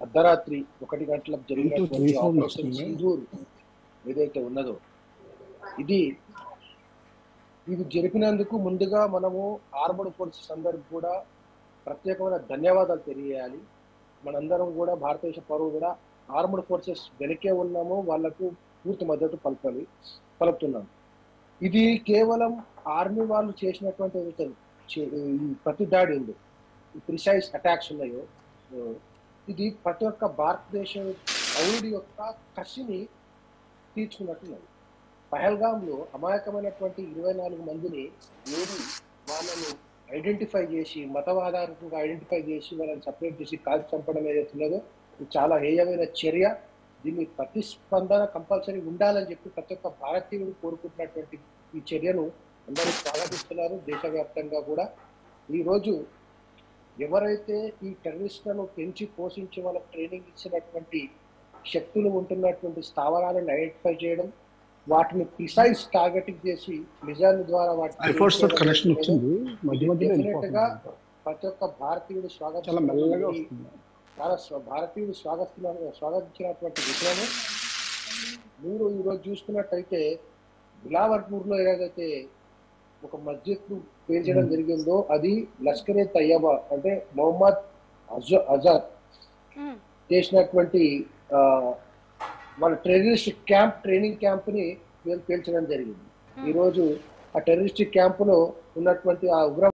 అర్ధరాత్రి 1 గంటలకు జరిగినటువంటి ఆపరేషన్ సింధూర్ ఏదైతే ఉన్నదో ఇది జరిపినందుకు ముందుగా మనము ఆర్మడ్ ఫోర్సెస్ అందరికి కూడా ప్రత్యేకమైన ధన్యవాదాలు తెలియజేయాలి. మనందరం కూడా భారతదేశ పౌరులు కూడా ఆర్మడ్ ఫోర్సెస్ వెనకే ఉన్నాము, వాళ్లకు పూర్తి మద్దతు పలుకుతున్నాం. ఇది కేవలం ఆర్మీ వాళ్ళు చేసినటువంటి ప్రతి దాడి ఉంది, ఈ ప్రిసైజ్ అటాక్స్ ఉన్నాయో ఇది ప్రతి ఒక్క భారతదేశ పౌరుడి యొక్క కసిని తీర్చుకున్నట్టున్నది. పహల్గామ్లో అమాయకమైనటువంటి 24 మందిని వాళ్ళను ఐడెంటిఫై చేసి మతవాధారితంగా ఐడెంటిఫై చేసి వాళ్ళని సపరేట్ చేసి కాల్చి చంపడం ఏదైతే ఉన్నదో ఇది చాలా హేయమైన చర్య. దీన్ని ప్రతిస్పందన కంపల్సరీ ఉండాలని చెప్పి ప్రతి ఒక్క భారతీయుడు కోరుకుంటున్నటువంటి ఈ చర్యను అందరూ స్వాగతిస్తున్నారు. దేశవ్యాప్తంగా కూడా ఈరోజు ఎవరైతే ఈ టెర్రరిస్టులను పెంచి పోషించి వాళ్ళకి ట్రైనింగ్ ఇచ్చినటువంటి శక్తులు ఉంటున్నటువంటి స్థావరాలను ఐడెంటిఫై చేయడం, వాటిని ప్రిసైజ్ టార్గెటింగ్ చేసి మిజైల్ ద్వారా వాటిని ప్రతి ఒక్క భారతీయుడు స్వాగతించినటువంటి విషయము. మీరు ఈరోజు చూసుకున్నట్టయితే బిలావర్పూర్లో ఏదైతే ఒక మస్జిద్ పేల్చడం జరిగిందో అది లష్కరే తయ్యబా అంటే మొహమ్మద్ అజాద్ చేసినటువంటి వాళ్ళ టెర్రరిస్ట్ క్యాంప్ ట్రైనింగ్ క్యాంప్ ని పేల్చడం జరిగింది. ఈరోజు ఆ టెర్రరిస్ట్ క్యాంపులో ఉన్నటువంటి ఆ ఉగ్ర